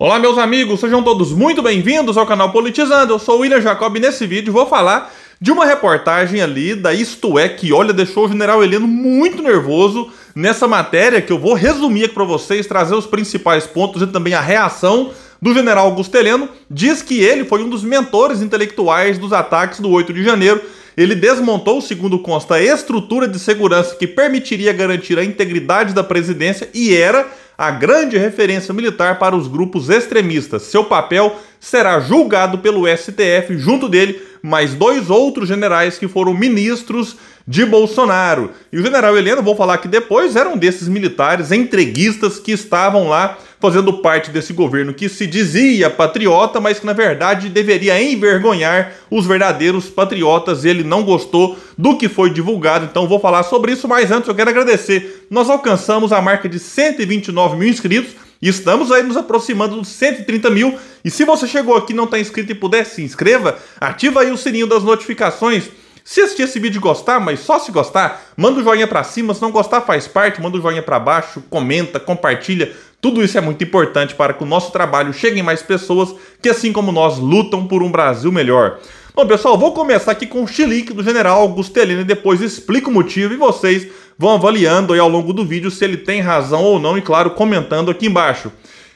Olá meus amigos, sejam todos muito bem-vindos ao canal Politizando. Eu sou o William Jacob e nesse vídeo vou falar de uma reportagem ali da Isto É, que olha, deixou o general Heleno muito nervoso nessa matéria que eu vou resumir aqui para vocês, trazer os principais pontos e também a reação do general Augusto Heleno. Diz que ele foi um dos mentores intelectuais dos ataques do 8 de janeiro. Ele desmontou, segundo consta, a estrutura de segurança que permitiria garantir a integridade da presidência e era a grande referência militar para os grupos extremistas. Seu papel será julgado pelo STF, junto dele mais dois outros generais que foram ministros de Bolsonaro. E o general Heleno, vou falar aqui depois, era um desses militares entreguistas que estavam lá fazendo parte desse governo que se dizia patriota, mas que na verdade deveria envergonhar os verdadeiros patriotas. Ele não gostou do que foi divulgado, então vou falar sobre isso, mas antes eu quero agradecer. Nós alcançamos a marca de 129 mil inscritos e estamos aí nos aproximando dos 130 mil. E se você chegou aqui e não está inscrito e puder, se inscreva, ativa aí o sininho das notificações. Se assistir esse vídeo e gostar, mas só se gostar, manda o joinha pra cima, se não gostar faz parte, manda o joinha pra baixo, comenta, compartilha. Tudo isso é muito importante para que o nosso trabalho chegue em mais pessoas que, assim como nós, lutam por um Brasil melhor. Bom, pessoal, vou começar aqui com o chilique do general Augusto Heleno e depois explico o motivo e vocês vão avaliando aí ao longo do vídeo se ele tem razão ou não e, claro, comentando aqui embaixo.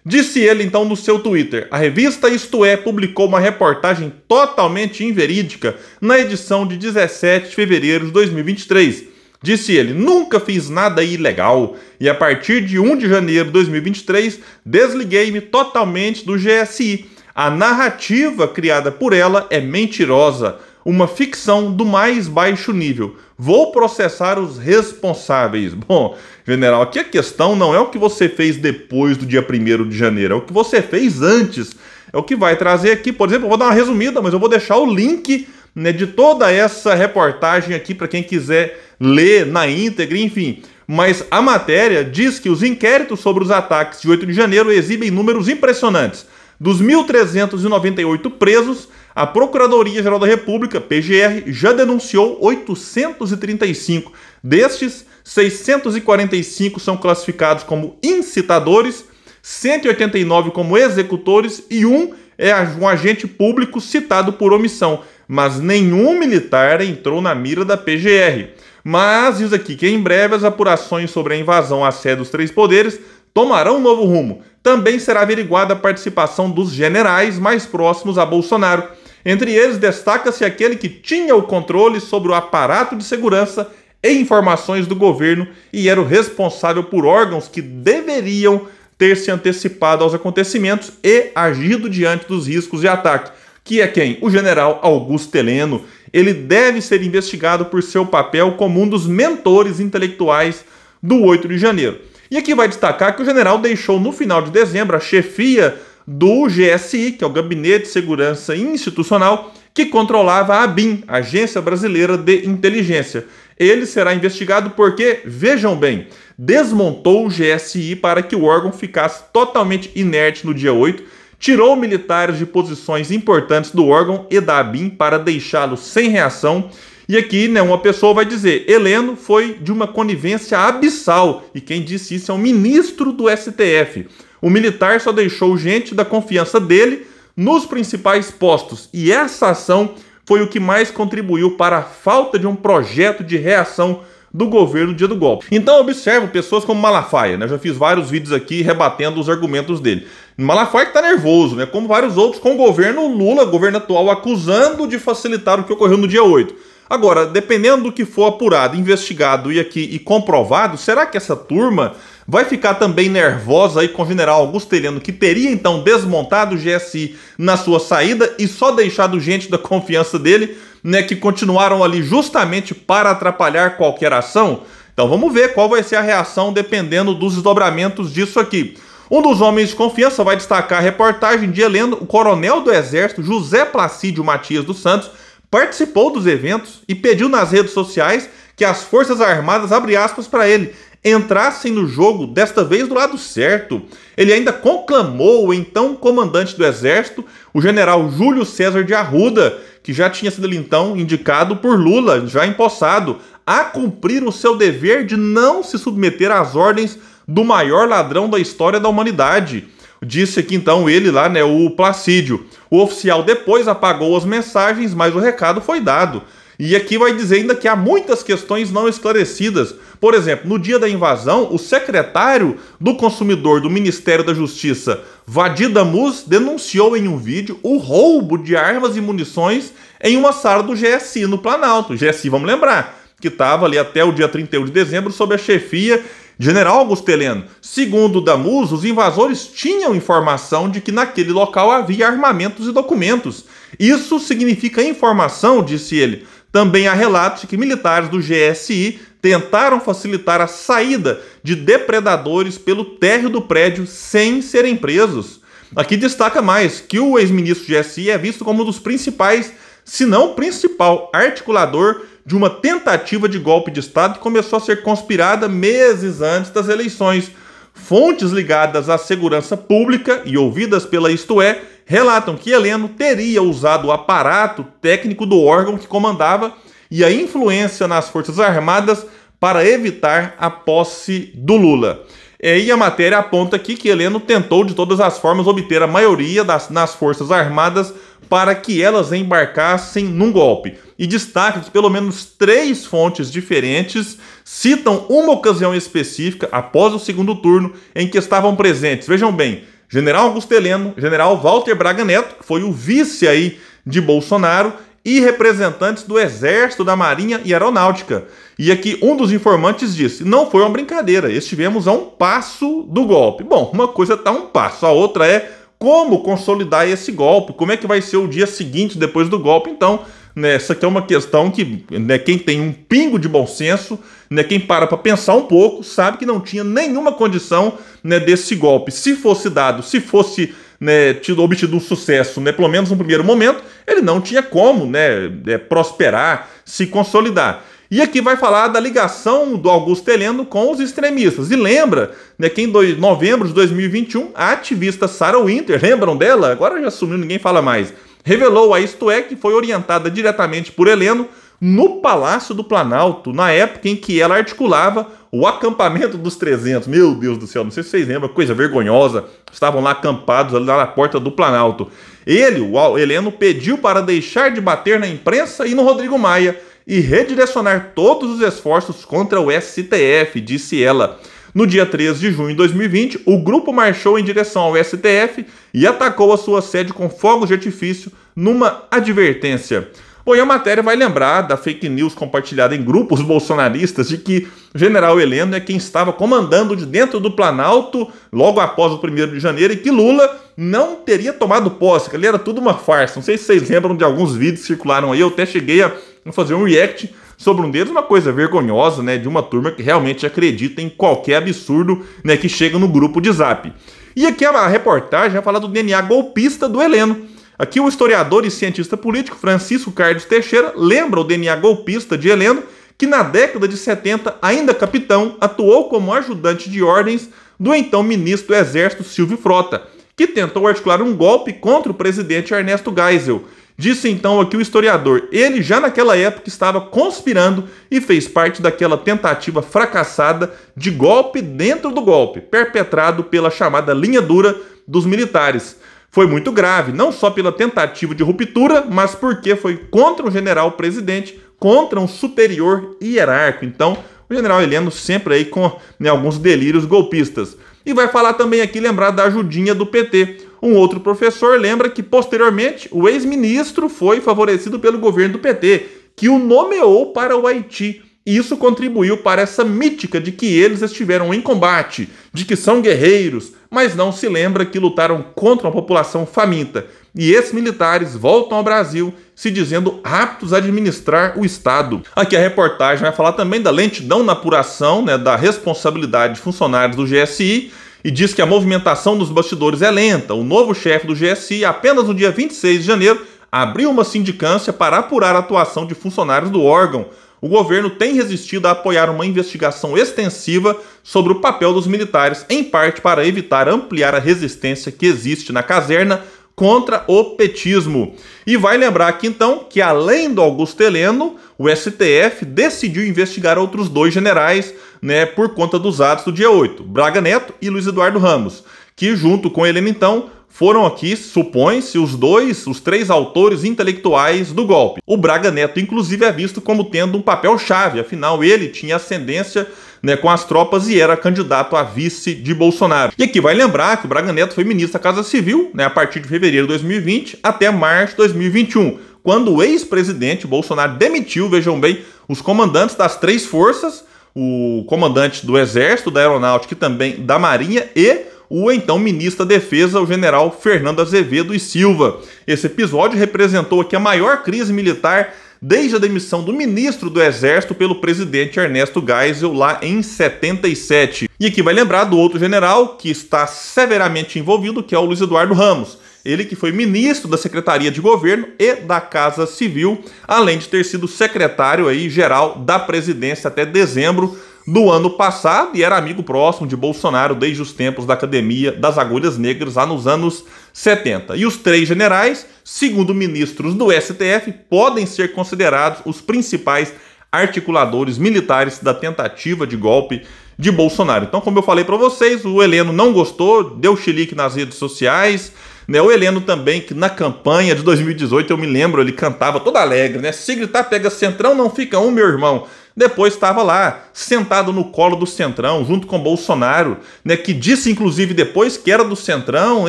Disse ele, então, no seu Twitter: a revista Isto É publicou uma reportagem totalmente inverídica na edição de 17 de fevereiro de 2023. Disse ele: nunca fiz nada ilegal e a partir de 1 de janeiro de 2023 desliguei-me totalmente do GSI. A narrativa criada por ela é mentirosa, uma ficção do mais baixo nível. Vou processar os responsáveis. Bom, general, aqui a questão não é o que você fez depois do dia 1º de janeiro, é o que você fez antes. É o que vai trazer aqui, por exemplo, eu vou dar uma resumida, mas eu vou deixar o link, né, de toda essa reportagem aqui para quem quiser ler na íntegra, enfim. Mas a matéria diz que os inquéritos sobre os ataques de 8 de janeiro exibem números impressionantes. Dos 1.398 presos, a Procuradoria-Geral da República, PGR, já denunciou 835. Destes, 645 são classificados como incitadores, 189 como executores e um é um agente público citado por omissão. Mas nenhum militar entrou na mira da PGR. Mas diz aqui que em breve as apurações sobre a invasão à sede dos três poderes tomarão um novo rumo. Também será averiguada a participação dos generais mais próximos a Bolsonaro. Entre eles, destaca-se aquele que tinha o controle sobre o aparato de segurança e informações do governo e era o responsável por órgãos que deveriam ter se antecipado aos acontecimentos e agido diante dos riscos de ataque. Que é quem? O general Augusto Heleno. Ele deve ser investigado por seu papel como um dos mentores intelectuais do 8 de janeiro. E aqui vai destacar que o general deixou no final de dezembro a chefia do GSI, que é o Gabinete de Segurança Institucional, que controlava a ABIN, Agência Brasileira de Inteligência. Ele será investigado porque, vejam bem, desmontou o GSI para que o órgão ficasse totalmente inerte no dia 8, tirou militares de posições importantes do órgão e da ABIN para deixá-los sem reação. E aqui, né, uma pessoa vai dizer: Heleno foi de uma conivência abissal, e quem disse isso é um ministro do STF. O militar só deixou gente da confiança dele nos principais postos, e essa ação foi o que mais contribuiu para a falta de um projeto de reação do governo no dia do golpe. Então eu observo pessoas como Malafaia, né? Eu já fiz vários vídeos aqui rebatendo os argumentos dele. Malafaia que tá nervoso, né? Como vários outros, com o governo Lula, governo atual, acusando de facilitar o que ocorreu no dia 8. Agora, dependendo do que for apurado, investigado e comprovado, será que essa turma vai ficar também nervosa aí com o general Augusto Heleno, que teria então desmontado o GSI na sua saída e só deixado gente da confiança dele, né, que continuaram ali justamente para atrapalhar qualquer ação? Então vamos ver qual vai ser a reação dependendo dos desdobramentos disso aqui. Um dos homens de confiança vai destacar a reportagem de Heleno. O coronel do Exército, José Placídio Matias dos Santos, participou dos eventos e pediu nas redes sociais que as Forças Armadas, abre aspas para ele, entrassem no jogo, desta vez do lado certo. Ele ainda conclamou o então comandante do Exército, o general Júlio César de Arruda, que já tinha sido então indicado por Lula, já empossado, a cumprir o seu dever de não se submeter às ordens do maior ladrão da história da humanidade. Disse aqui então ele lá, né, o Placídio. O oficial depois apagou as mensagens, mas o recado foi dado. E aqui vai dizer ainda que há muitas questões não esclarecidas. Por exemplo, no dia da invasão, o secretário do consumidor do Ministério da Justiça, Vadir Damus, denunciou em um vídeo o roubo de armas e munições em uma sala do GSI no Planalto. O GSI, vamos lembrar, que estava ali até o dia 31 de dezembro sob a chefia de General Augusto Heleno. Segundo Damus, os invasores tinham informação de que naquele local havia armamentos e documentos. Isso significa informação, disse ele. Também há relatos de que militares do GSI tentaram facilitar a saída de depredadores pelo térreo do prédio sem serem presos. Aqui destaca mais que o ex-ministro do GSI é visto como um dos principais, se não o principal, articulador de uma tentativa de golpe de Estado que começou a ser conspirada meses antes das eleições. Fontes ligadas à segurança pública e ouvidas pela Isto É relatam que Heleno teria usado o aparato técnico do órgão que comandava e a influência nas Forças Armadas para evitar a posse do Lula. E a matéria aponta aqui que Heleno tentou de todas as formas obter a maioria nas Forças Armadas para que elas embarcassem num golpe. E destaca que pelo menos 3 fontes diferentes citam uma ocasião específica após o segundo turno em que estavam presentes, vejam bem, General Augusto Heleno, General Walter Braga Neto, que foi o vice aí de Bolsonaro, e representantes do Exército, da Marinha e Aeronáutica. E aqui um dos informantes disse, não foi uma brincadeira, estivemos a um passo do golpe. Bom, uma coisa está a um passo, a outra é como consolidar esse golpe, como é que vai ser o dia seguinte depois do golpe. Então, né, essa aqui é uma questão que, né, quem tem um pingo de bom senso, né, quem para pensar um pouco, sabe que não tinha nenhuma condição, né, desse golpe. Se fosse dado, se fosse, né, obtido um sucesso, né, pelo menos no primeiro momento, ele não tinha como, né, prosperar, se consolidar. E aqui vai falar da ligação do Augusto Heleno com os extremistas. E lembra, né, que em novembro de 2021, a ativista Sarah Winter, lembram dela? Agora já sumiu, ninguém fala mais. Revelou a Isto É que foi orientada diretamente por Heleno no Palácio do Planalto, na época em que ela articulava o acampamento dos 300. Meu Deus do céu, não sei se vocês lembram, coisa vergonhosa. Estavam lá acampados, ali na porta do Planalto. Ele, o Heleno, pediu para deixar de bater na imprensa e no Rodrigo Maia e redirecionar todos os esforços contra o STF, disse ela. No dia 3 de junho de 2020, o grupo marchou em direção ao STF e atacou a sua sede com fogos de artifício numa advertência. Bom, e a matéria vai lembrar da fake news compartilhada em grupos bolsonaristas de que o general Heleno é quem estava comandando de dentro do Planalto logo após o 1º de janeiro e que Lula não teria tomado posse, que ali era tudo uma farsa. Não sei se vocês lembram de alguns vídeos que circularam aí, eu até cheguei a fazer um react sobre um deles, uma coisa vergonhosa, né, de uma turma que realmente acredita em qualquer absurdo, né, que chega no grupo de Zap. E aqui a reportagem vai falar do DNA golpista do Heleno. Aqui o historiador e cientista político Francisco Carlos Teixeira lembra o DNA golpista de Heleno, que na década de 70, ainda capitão, atuou como ajudante de ordens do então ministro do Exército Silvio Frota, que tentou articular um golpe contra o presidente Ernesto Geisel. Disse então aqui o historiador, ele já naquela época estava conspirando e fez parte daquela tentativa fracassada de golpe dentro do golpe, perpetrado pela chamada linha dura dos militares. Foi muito grave, não só pela tentativa de ruptura, mas porque foi contra um general-presidente, contra um superior hierárquico. Então, o general Heleno sempre aí com, né, alguns delírios golpistas. E vai falar também aqui, lembrar da ajudinha do PT. Um outro professor lembra que, posteriormente, o ex-ministro foi favorecido pelo governo do PT, que o nomeou para o Haiti. E isso contribuiu para essa mítica de que eles estiveram em combate, de que são guerreiros, mas não se lembra que lutaram contra uma população faminta. E esses militares voltam ao Brasil se dizendo aptos a administrar o Estado. Aqui a reportagem vai falar também da lentidão na apuração, né, da responsabilidade de funcionários do GSI, e diz que a movimentação dos bastidores é lenta. O novo chefe do GSI, apenas no dia 26 de janeiro, abriu uma sindicância para apurar a atuação de funcionários do órgão. O governo tem resistido a apoiar uma investigação extensiva sobre o papel dos militares, em parte para evitar ampliar a resistência que existe na caserna contra o petismo. E vai lembrar aqui então que, além do Augusto Heleno, o STF decidiu investigar outros 2 generais, né, por conta dos atos do dia 8, Braga Neto e Luiz Eduardo Ramos, que junto com Heleno, então, foram aqui, supõe-se, os três autores intelectuais do golpe. O Braga Neto, inclusive, é visto como tendo um papel-chave, afinal ele tinha ascendência, né, com as tropas e era candidato a vice de Bolsonaro. E aqui vai lembrar que o Braga Neto foi ministro da Casa Civil, né, a partir de fevereiro de 2020 até março de 2021, quando o ex-presidente Bolsonaro demitiu, vejam bem, os comandantes das três forças, o comandante do Exército, da Aeronáutica e também da Marinha e o então ministro da Defesa, o general Fernando Azevedo e Silva. Esse episódio representou aqui a maior crise militar desde a demissão do ministro do Exército pelo presidente Ernesto Geisel lá em 77. E aqui vai lembrar do outro general que está severamente envolvido, que é o Luiz Eduardo Ramos. Ele que foi ministro da Secretaria de Governo e da Casa Civil, além de ter sido secretário aí geral da presidência até dezembro do ano passado e era amigo próximo de Bolsonaro desde os tempos da Academia das Agulhas Negras, lá nos anos 70. E os três generais, segundo ministros do STF, podem ser considerados os principais articuladores militares da tentativa de golpe de Bolsonaro. Então, como eu falei para vocês, o Heleno não gostou, deu chilique nas redes sociais, né? O Heleno também, que na campanha de 2018, eu me lembro, ele cantava todo alegre, né? Se gritar pega Centrão, não fica um, meu irmão. Depois estava lá, sentado no colo do Centrão, junto com Bolsonaro, né, que disse, inclusive, depois que era do Centrão,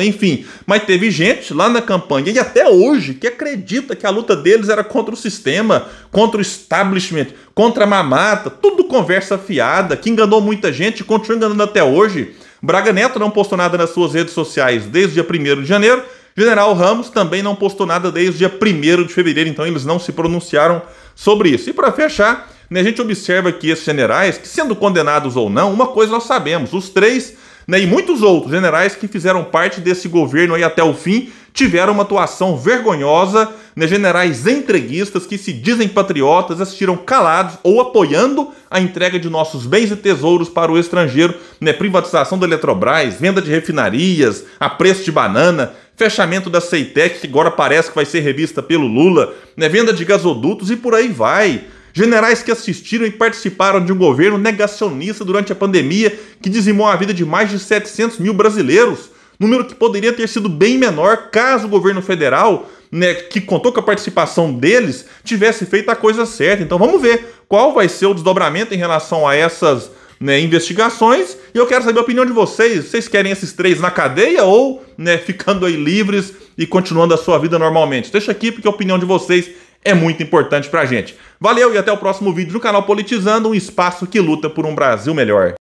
enfim. Mas teve gente lá na campanha, e até hoje, que acredita que a luta deles era contra o sistema, contra o establishment, contra a mamata, tudo conversa fiada, que enganou muita gente e continua enganando até hoje. Braga Neto não postou nada nas suas redes sociais desde o dia 1º de janeiro, General Ramos também não postou nada desde o dia 1º de fevereiro, então eles não se pronunciaram sobre isso. E para fechar, né, a gente observa que esses generais, que sendo condenados ou não, uma coisa nós sabemos, os três, né, e muitos outros generais que fizeram parte desse governo aí até o fim, tiveram uma atuação vergonhosa, né, generais entreguistas que se dizem patriotas, assistiram calados ou apoiando a entrega de nossos bens e tesouros para o estrangeiro, né, privatização da Eletrobras, venda de refinarias, a preço de banana, fechamento da Ceitec, que agora parece que vai ser revista pelo Lula, né, venda de gasodutos e por aí vai. Generais que assistiram e participaram de um governo negacionista durante a pandemia que dizimou a vida de mais de 700 mil brasileiros, número que poderia ter sido bem menor caso o governo federal, né, que contou com a participação deles, tivesse feito a coisa certa. Então vamos ver qual vai ser o desdobramento em relação a essas, né, investigações, e eu quero saber a opinião de vocês. Vocês querem esses três na cadeia ou, né, ficando aí livres e continuando a sua vida normalmente? Deixa aqui porque a opinião de vocês é muito importante pra gente. Valeu e até o próximo vídeo no canal Politizando, um espaço que luta por um Brasil melhor.